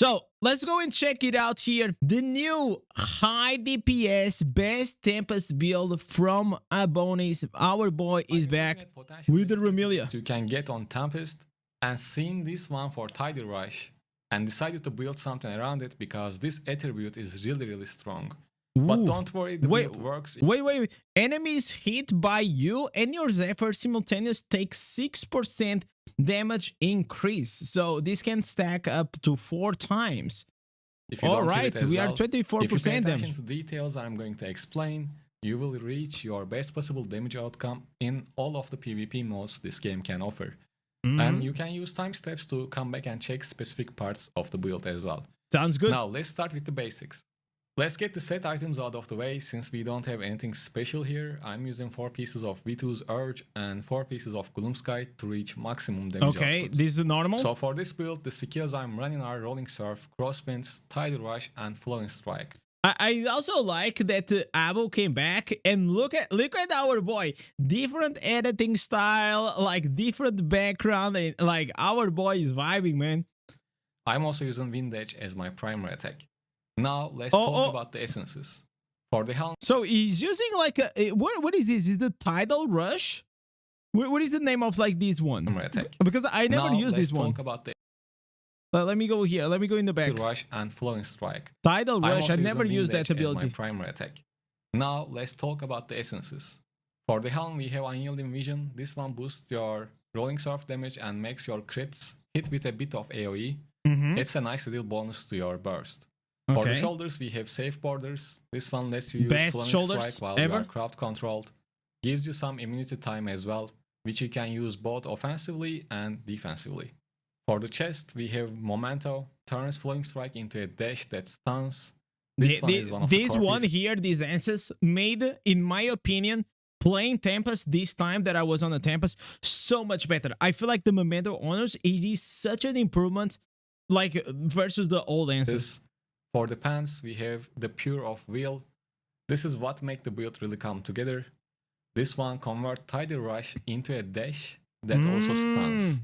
So let's go and check it out here. The new high DPS best Tempest build from Abonis. Our boy is back with the Remelia. You can get on Tempest and seen this one for Tidal Rush and decided to build something around it because this attribute is really strong. But Ooh. don't worry, the build works. Wait. Enemies hit by you and your Zephyr simultaneous take 6% damage increase. So this can stack up to 4 times. All right, we are 24% if you pay attention damage. to details I'm going to explain, you will reach your best possible damage outcome in all of the PvP modes this game can offer. And you can use time steps to come back and check specific parts of the build as well. Sounds good. Now let's start with the basics. Let's get the set items out of the way. Since we don't have anything special here, I'm using 4 pieces of V2's Urge and 4 pieces of Gloomsky to reach maximum damage Okay, output. this is normal. So for this build, the skills I'm running are Rolling Surf, Crosswinds, Tidal Rush, and Flowing Strike. I also like that Abo came back and look at our boy. Different editing style, like different background, and like our boy is vibing, man. I'm also using Wind Edge as my primary attack. Now let's talk about the essences. For the helm. So he's using like a what is this? Is the Tidal Rush? What is the name of like this one? Primary attack. Because I never used this one. Let's talk about the Let me go here. Let me go in the back. Rush and Flowing Strike. Tidal Rush. I never used that ability. As my primary attack. Now let's talk about the essences. For the helm, we have Unyielding Vision. This one boosts your Rolling Surf damage and makes your crits hit with a bit of AoE. It's a nice little bonus to your burst. Okay. For the shoulders, we have Safe Borders. This one lets you use Best Flowing Strike while you are crowd controlled. Gives you some immunity time as well, which you can use both offensively and defensively. For the chest, we have Momento. Turns Flowing Strike into a dash that stuns. This one is one of the core pieces. Here, these answers made, in my opinion, playing Tempest this time that I was on the Tempest so much better. I feel like the Memento Honors, it is such an improvement, like versus the old answers. For the pants, we have the Pure of Will. This is what makes the build really come together. This one converts Tidal Rush into a dash that also stuns.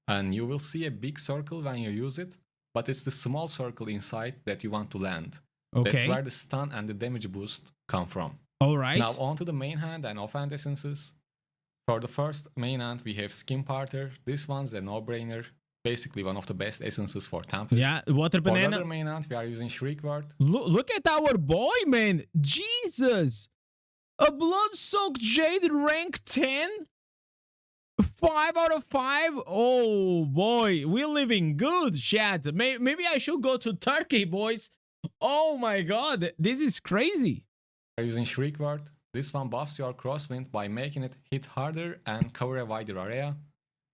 And you will see a big circle when you use it, but it's the small circle inside that you want to land. Okay. That's where the stun and the damage boost come from. All right. Now on to the main hand and offhand essences. For the first main hand, we have Skin Parter. This one's a no-brainer. Basically one of the best essences for Tempest. Yeah, Water Banana. For the other main hand, we are using Shriek Word. Look at our boy, man. Jesus. A Blood-Soaked Jade rank 10? 5 out of 5? Oh, boy. We're living good, chat. Maybe I should go to Turkey, boys. Oh, my God. This is crazy. We are using Shriek Word. This one buffs your Crosswind by making it hit harder and cover a wider area.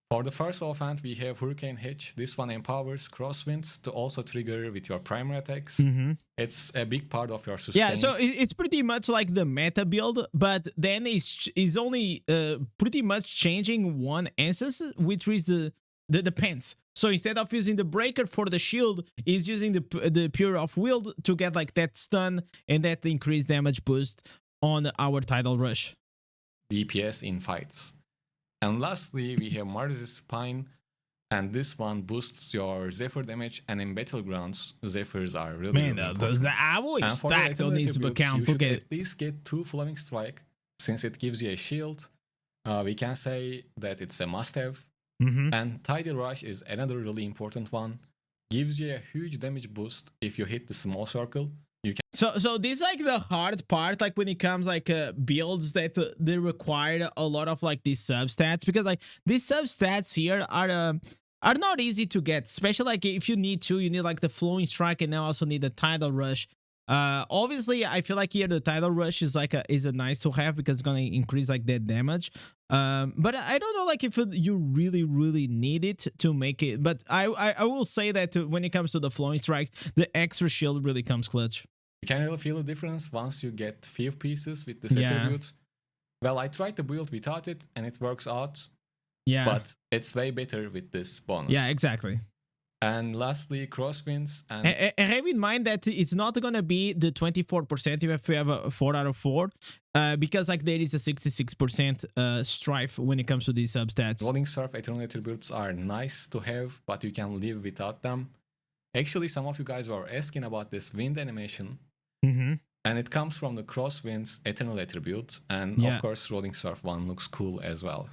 For the first offhand, we have Hurricane Hitch. This one empowers Crosswinds to also trigger with your primary attacks. It's a big part of your sustain. Yeah, so it's pretty much like the meta build, but then it's only pretty much changing one instance, which is the pants. So instead of using the breaker for the shield, is using the Pure of Will to get like that stun and that increased damage boost on our Tidal Rush. DPS in fights. And lastly, we have Marzy's Spine, and this one boosts your Zephyr damage, and in Battlegrounds, Zephyrs are really important. The Avo is stacked on this account. You should at least get 2 Flowing Strike, since it gives you a shield. We can say that it's a must-have. And Tidal Rush is another really important one. Gives you a huge damage boost if you hit the small circle. So this is like the hard part, like when it comes like builds that they require a lot of like these substats, because like these substats here are not easy to get, especially like if you need like the Flowing Strike and then also need the Tidal Rush. Obviously I feel like here the Tidal Rush is like a nice to have because it's gonna increase like that damage. But I don't know like if you really need it to make it, but I will say that when it comes to the Flowing Strike, the extra shield really comes clutch. You can really feel the difference once you get few pieces with this attribute. Well, I tried the build without it and it works out. Yeah. But it's way better with this bonus. Yeah, exactly. And lastly, Crosswinds. And have in mind that it's not going to be the 24% if you have a 4 out of 4. Because like there is a 66% strife when it comes to these substats. Rolling Surf Eternal attributes are nice to have, but you can live without them. Actually, some of you guys were asking about this wind animation, Mm-hmm. and it comes from the Crosswind's Eternal attribute, and Yeah. of course, Rolling Surf one looks cool as well.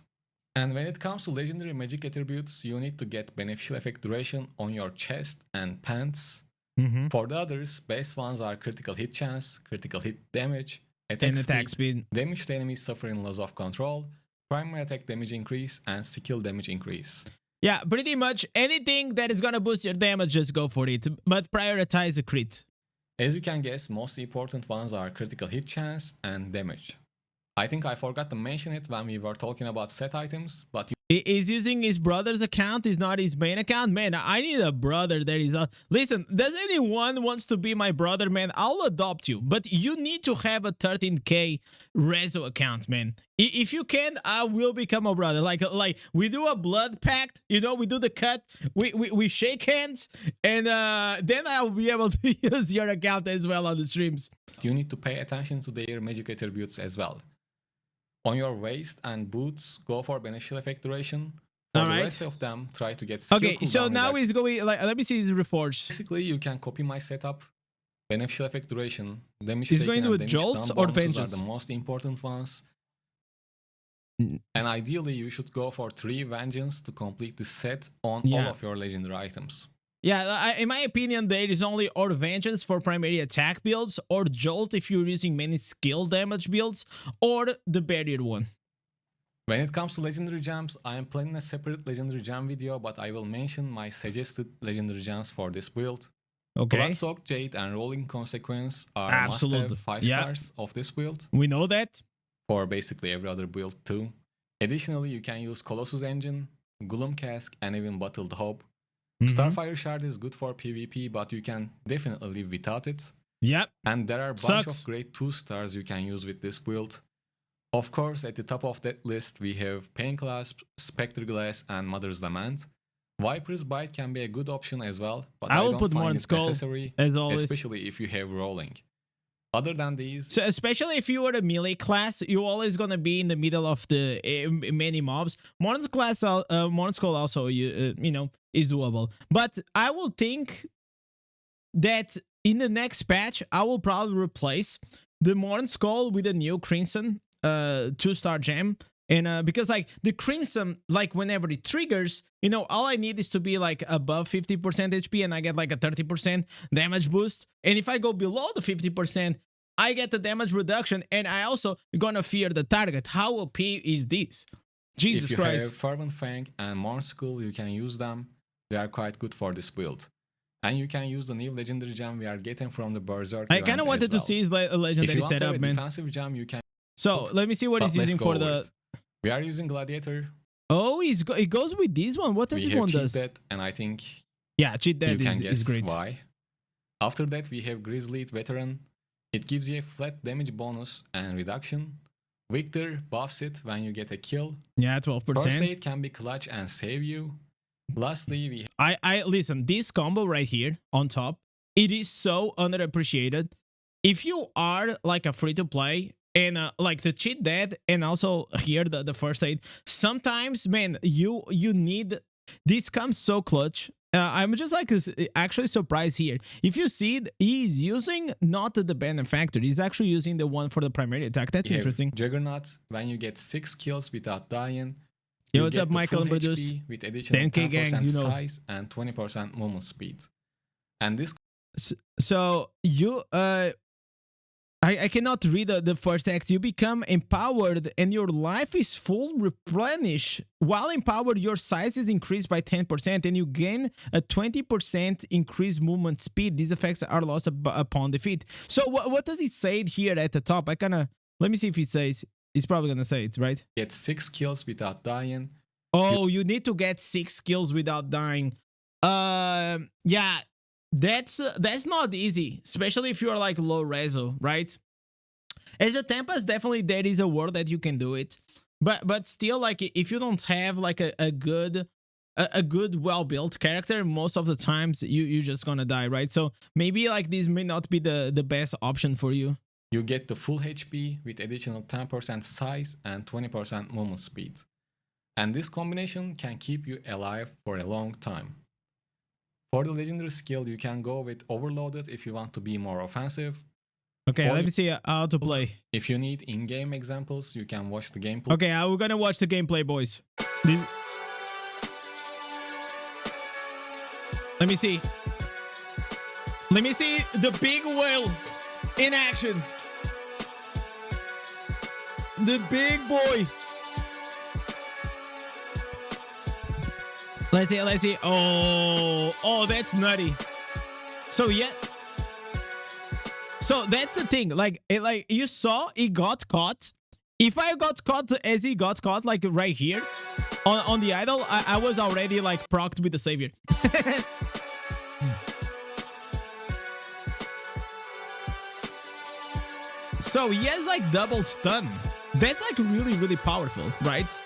And when it comes to legendary magic attributes, you need to get beneficial effect duration on your chest and pants. Mm-hmm. For the others, best ones are critical hit chance, critical hit damage, attack, And attack speed. damage to enemies suffering loss of control, primary attack damage increase, and skill damage increase. Yeah, pretty much anything that is gonna boost your damage, just go for it. But prioritize a crit. As you can guess, most important ones are critical hit chance and damage. I think I forgot to mention it when we were talking about set items, but He's using his brother's account, is not his main account. Man, I need a brother that is... Listen, does anyone wants to be my brother, man? I'll adopt you. But you need to have a 13k Rezo account, man. If you can, I will become a brother. Like we do a blood pact, you know, we do the cut, we shake hands, and then I'll be able to use your account as well on the streams. you need to pay attention to their magic attributes as well. On your waist and boots, go for beneficial effect duration. For All the right. rest of them, try to get skill Okay, so cooldown now reduction. he's going... Like, let me see the Reforge. Basically, you can copy my setup. Beneficial effect duration, damage He's taken, going to and do damage jolts done or bonuses vengeance? are the most important ones. Mm. And ideally, you should go for 3 vengeance to complete the set on Yeah. all of your legendary items. Yeah, in my opinion, there is only or vengeance for primary attack builds, or jolt if you're using many skill damage builds, or the barrier one. When it comes to legendary gems, I am planning a separate legendary gem video, but I will mention my suggested legendary gems for this build. Okay, Bloodsoaked Jade and Rolling Consequence are Absolute. must-have 5 Yeah. stars of this build, we know that. for basically every other build too. Additionally, you can use Colossus Engine, Gloom Cask, and even Bottled Hope. Mhm. Starfire Shard is good for PvP, but you can definitely live without it. Yep. And there are a bunch Sucks. of great 2 stars you can use with this build. Of course, at the top of that list, we have Pain Clasp, Spectre Glass, and Mother's Lament. Viper's Bite can be a good option as well, but I I will don't put find Morn it Skull, necessary, as always. especially if you have Rolling. Other than these, So especially if you are a melee class, you're always gonna be in the middle of the many mobs. Morn's class, Morn's Skull also, you know, is doable. But I will think that in the next patch, I will probably replace the Morn Skull with a new Crimson 2-star gem. And because like the Crimson, like whenever it triggers, you know, all I need is to be like above 50% HP and I get like a 30% damage boost. And if I go below the 50%, I get the damage reduction, and I also gonna fear the target. How OP is this? Jesus if you Christ. have Fervent Fang and Morn Skull, you can use them. They are quite good for this build. And you can use the new legendary gem we are getting from the Berserk I event kind of as wanted to well. see his If you legendary want to have setup, a man. defensive gem, you can. So let me see what But he's let's using go for with the... it. We are using Gladiator. Oh, it goes with this one. What does We this have one Cheat does? Death, and I think Yeah, Cheat you Death can is guess great. why. After that, we have Grizzly Veteran. It gives you a flat damage bonus and reduction. Victor buffs it when you get a kill. Yeah, First 12%. aid can be clutch and save you. Lastly, we I listen, this combo right here on top, it is so underappreciated. If you are like a free to play and like the Cheat Death and also here the first aid, sometimes, man, you need... This comes so clutch. I'm just like actually surprised here. If you see it, he's using not the Benefactor, he's actually using the one for the primary attack. That's have interesting. Juggernaut. When you get 6 kills without dying, Yo, you what's get up, the Michael full and Produce? HP with additional 10K 10% gang, you know. size and 20% movement speed. And this So you I cannot read the first text. You become empowered and your life is full replenish. While empowered, your size is increased by 10% and you gain a 20% increased movement speed. These effects are lost upon defeat. So what does it say here at the top? I kind of... Let me see if it says... It's probably going to say it, right? get 6 kills without dying. Oh, you need to get 6 kills without dying. Yeah, that's not easy, especially if you're like low reso, right? As a Tempest, definitely there is a world that you can do it, but still, like if you don't have like a good well-built character, most of the times you're just gonna die, right? So maybe like this may not be the best option for you. You get the full HP with additional 10% size and 20% movement speed. And this combination can keep you alive for a long time. For the legendary skill, you can go with Overloaded if you want to be more offensive. Okay, Or let me see how to play. If you need in-game examples, you can watch the gameplay. Okay, we're gonna watch the gameplay, boys. Let me see. Let me see the big whale in action. The big boy. Let's see, let's see. Oh, that's nutty. So yeah. So that's the thing. Like you saw, he got caught. If I got caught as he got caught, like right here on the idol, I was already like procced with the savior. So he has like double stun. That's like really, really powerful, right?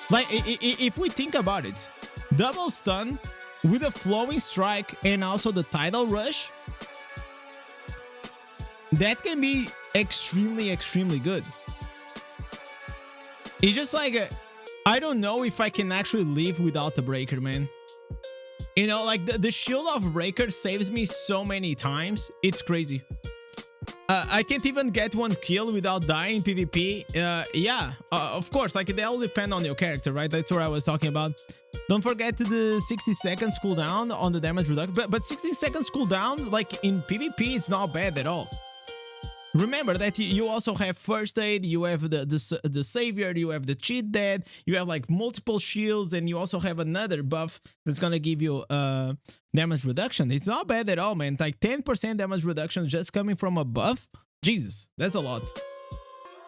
Like if we think about it, double stun with a flowing strike and also the tidal rush, that can be extremely, extremely good. It's just like, I don't know if I can actually live without the breaker, man. You know, like the shield of breaker saves me so many times. It's crazy. I can't even get one kill without dying in PvP. Yeah, of course, like they all depend on your character, right? That's what I was talking about. Don't forget the 60 seconds cooldown on the damage reduction. But 60 seconds cooldown, like in PvP, it's not bad at all. Remember that you also have first aid, you have the savior, you have the cheat dead, you have like multiple shields, and you also have another buff that's gonna give you damage reduction. It's not bad at all, man. Like 10% damage reduction just coming from a buff. Jesus, that's a lot.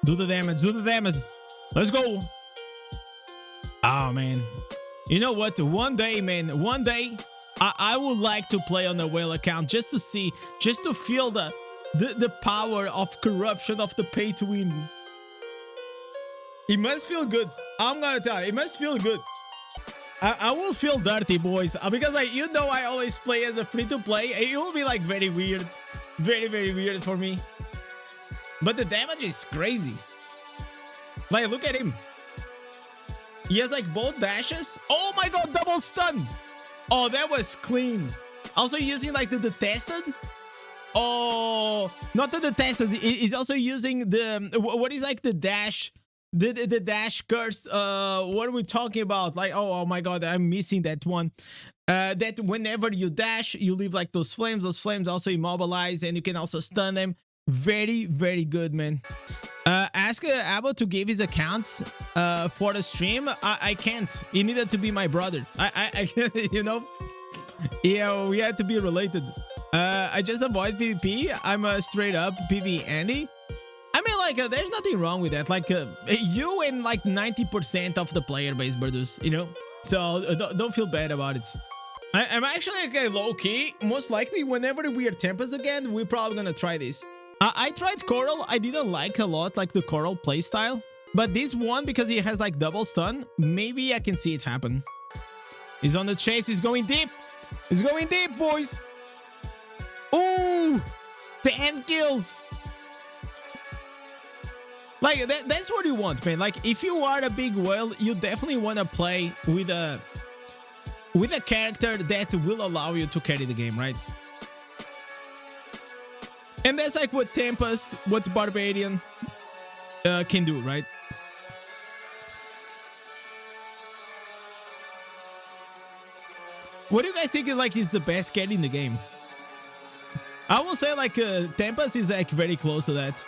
Do the damage, do the damage. Let's go. Oh, man. You know what? One day, man, one day, I would like to play on the whale account just to see, just to feel the power of corruption of the pay to win. It must feel good. I'm gonna tell you, it must feel good. I will feel dirty, boys, because you know I always play as a free-to-play. It will be like very weird, very, very weird for me. But the damage is crazy. Like, look at him. He has like both dashes. Oh my god, double stun. Oh, that was clean. Also using like the detested. Oh, not the detested. He's also using the, what is like the dash, the dash curse. What are we talking about? Like, oh my god, I'm missing that one. That whenever you dash, you leave like those flames. Those flames also immobilize, and you can also stun them. Very, very good, man. Ask Abo to give his account for the stream. I can't. He needed to be my brother. I you know, yeah, we had to be related. I just avoid PvP. I'm a straight up PvE Andy. I mean, like, there's nothing wrong with that. Like, you and like 90% of the player base, brothers, you know? So don't feel bad about it. I'm actually like low key. Most likely, whenever we are Tempest again, we're probably gonna try this. I tried Coral. I didn't like a lot like the Coral playstyle. But this one, because he has like double stun, maybe I can see it happen. He's on the chase. He's going deep. He's going deep, boys. Ooh, 10 kills. Like, that's what you want, man. Like, if you are a big whale, you definitely want to play with a character that will allow you to carry the game, right? And that's like what Tempest, what Barbarian can do, right? What do you guys think is the best carry in the game? I will say like Tempest is like very close to that.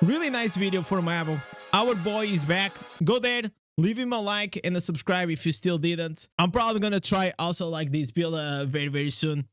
Really nice video for Mabo. Our boy is back. Go there, leave him a like and a subscribe if you still didn't. I'm probably gonna try also like this build very, very soon.